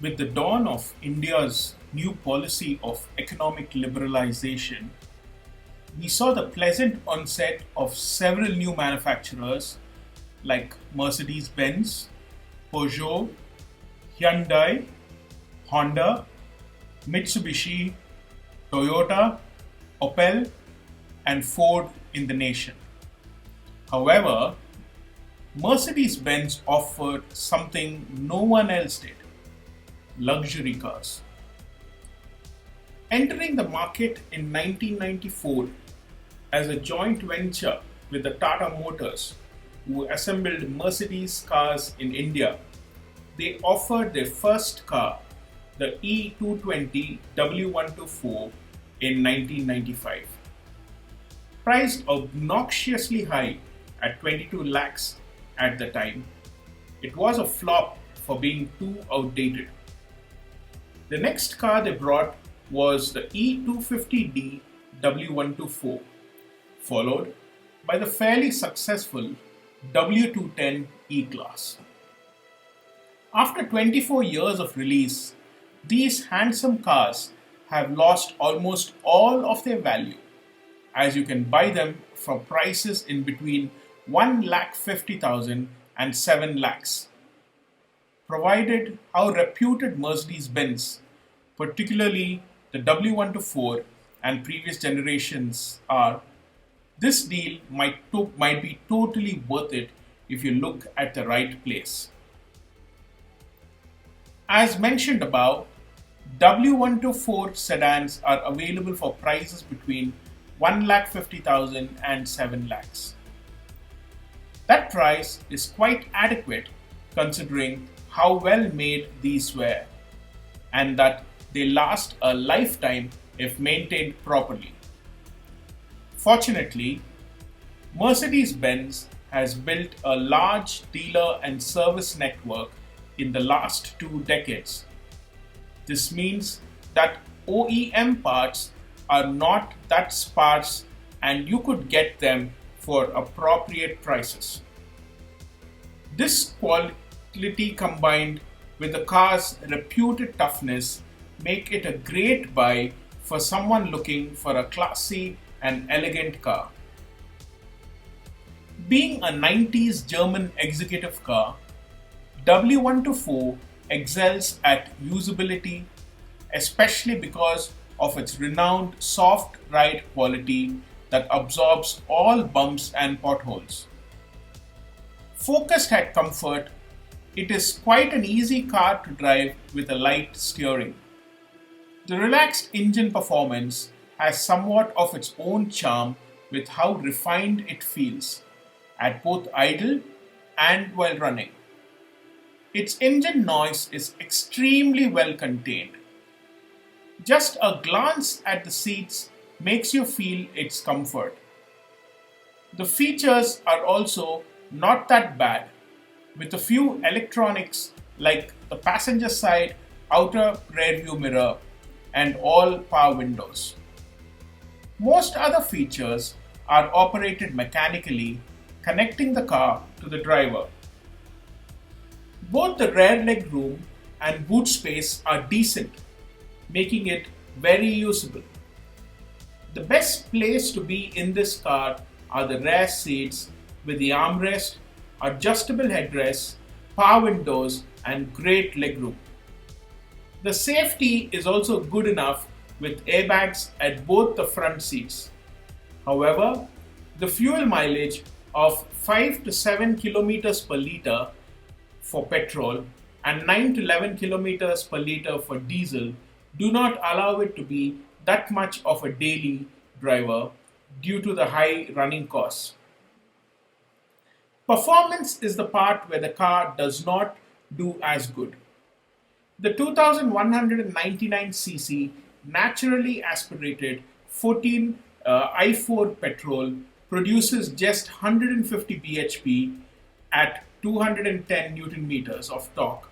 With the dawn of India's new policy of economic liberalization, we saw the pleasant onset of several new manufacturers like Mercedes Benz, Peugeot, Hyundai, Honda, Mitsubishi, Toyota, Opel, and Ford in the nation. However, Mercedes Benz offered something no one else did: luxury cars. Entering the market in 1994 as a joint venture with the Tata Motors, who assembled Mercedes cars in India, they offered their first car, the E220 W124, in 1995. Priced obnoxiously high at 22 lakhs at the time, it was a flop for being too outdated. The next car they brought was the E250D W124, followed by the fairly successful W210 E-class. After 24 years of release, these handsome cars have lost almost all of their value, as you can buy them for prices in between 1,50,000 and 7 lakhs. Provided how reputed Mercedes-Benz, particularly the W124 and previous generations are, this deal might be totally worth it if you look at the right place. As mentioned above, W124 sedans are available for prices between 1,50,000 and 7 lakhs. That price is quite adequate considering how well made these were, and that they last a lifetime if maintained properly. Fortunately, Mercedes-Benz has built a large dealer and service network in the last 2 decades. This means that OEM parts are not that sparse and you could get them for appropriate prices. This quality combined with the car's reputed toughness make it a great buy for someone looking for a classy and elegant car. Being a 90s German executive car, W124 excels at usability, especially because of its renowned soft ride quality that absorbs all bumps and potholes. Focused at comfort, it is quite an easy car to drive with a light steering. The relaxed engine performance has somewhat of its own charm with how refined it feels at both idle and while running. Its engine noise is extremely well contained. Just a glance at the seats makes you feel its comfort. The features are also not that bad, with a few electronics like the passenger side outer rear view mirror and all power windows. Most other features are operated mechanically, connecting the car to the driver. Both the rear leg room and boot space are decent, making it very usable. The best place to be in this car are the rear seats with the armrest, adjustable headrests, power windows, and great legroom. The safety is also good enough with airbags at both the front seats. However, the fuel mileage of 5 to 7 kilometers per liter for petrol and 9 to 11 kilometers per liter for diesel do not allow it to be that much of a daily driver due to the high running costs. Performance is the part where the car does not do as good. The 2199cc naturally aspirated 14 i4 petrol produces just 150 bhp at 210 Newton meters of torque.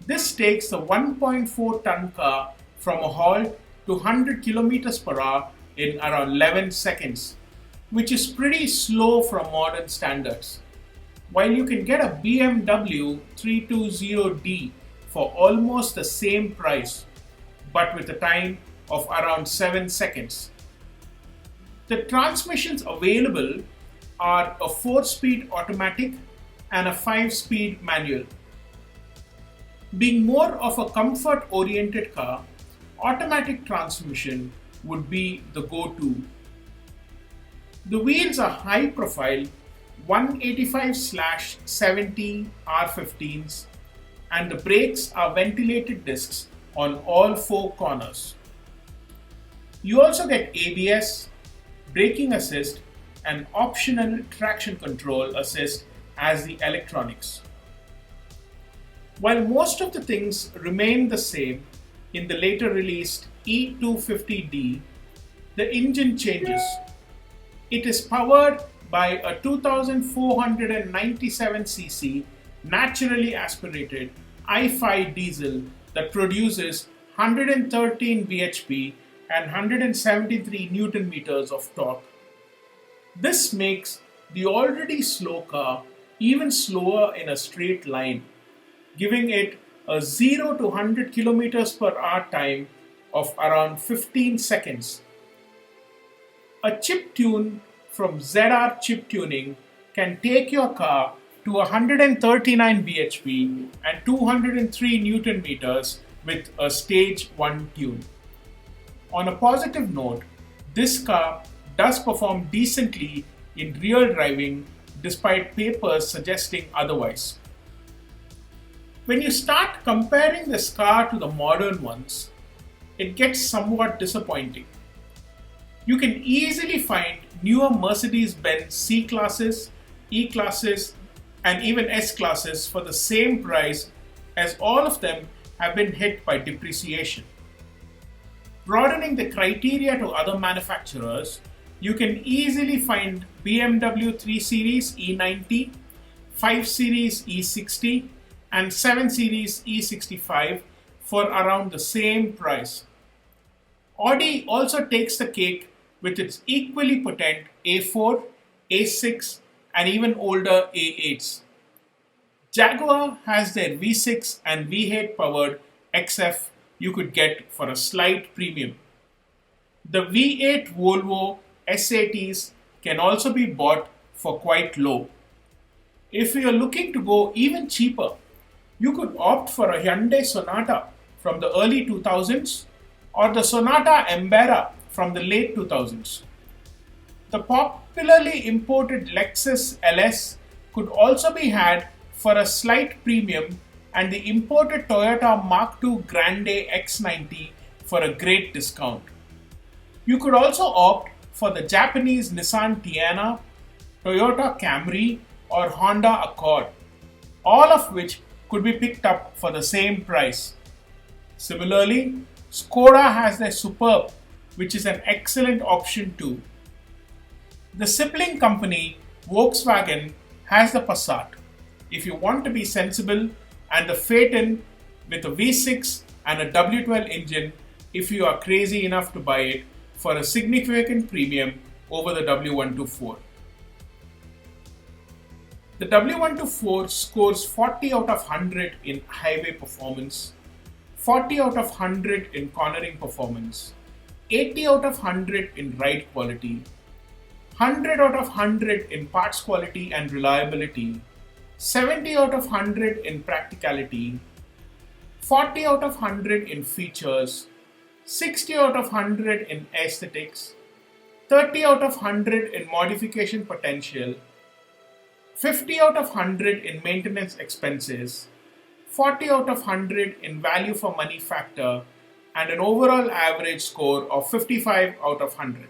This takes the 1.4 ton car from a halt to 100 kilometers per hour in around 11 seconds, which is pretty slow from modern standards. While you can get a BMW 320D for almost the same price, but with a time of around 7 seconds. The transmissions available are a 4-speed automatic and a 5-speed manual. Being more of a comfort-oriented car, automatic transmission would be the go-to. The wheels are high-profile 185/70 R15s, and the brakes are ventilated discs on all 4 corners. You also get ABS, braking assist, and optional traction control assist as the electronics. While most of the things remain the same in the later released E250D, the engine changes. It is powered by a 2497cc naturally aspirated i5 diesel that produces 113 bhp and 173 Newton meters of torque. This makes the already slow car even slower in a straight line, giving it a 0 to 100 kilometers per hour time of around 15 seconds. A chip tune from ZR Chip Tuning can take your car to 139 bhp and 203 Newton meters with a stage 1 tune. On a positive note, this car does perform decently in real driving despite papers suggesting otherwise. When you start comparing this car to the modern ones, it gets somewhat disappointing. You can easily find newer Mercedes-Benz C-classes, E-classes, and even S-classes for the same price, as all of them have been hit by depreciation. Broadening the criteria to other manufacturers, you can easily find BMW 3 Series E90, 5 Series E60, and 7 Series E65 for around the same price. Audi also takes the cake with its equally potent A4, A6, and even older A8s. Jaguar has their V6 and V8 powered XF you could get for a slight premium. The V8 Volvo S80s can also be bought for quite low. If you are looking to go even cheaper, you could opt for a Hyundai Sonata from the early 2000s or the Sonata Embera from the late 2000s. The popularly imported Lexus LS could also be had for a slight premium, and the imported Toyota Mark II Grande X90 for a great discount. You could also opt for the Japanese Nissan Tiana, Toyota Camry, or Honda Accord, all of which could be picked up for the same price. Similarly, Skoda has their Superb, which is an excellent option too. The sibling company Volkswagen has the Passat, if you want to be sensible, and the Phaeton with a V6 and a W12 engine if you are crazy enough to buy it for a significant premium over the W124. The W124 scores 40 out of 100 in highway performance, 40 out of 100 in cornering performance, 80 out of 100 in ride quality, 100 out of 100 in parts quality and reliability, 70 out of 100 in practicality, 40 out of 100 in features, 60 out of 100 in aesthetics, 30 out of 100 in modification potential, 50 out of 100 in maintenance expenses, 40 out of 100 in value for money factor, and an overall average score of 55 out of 100.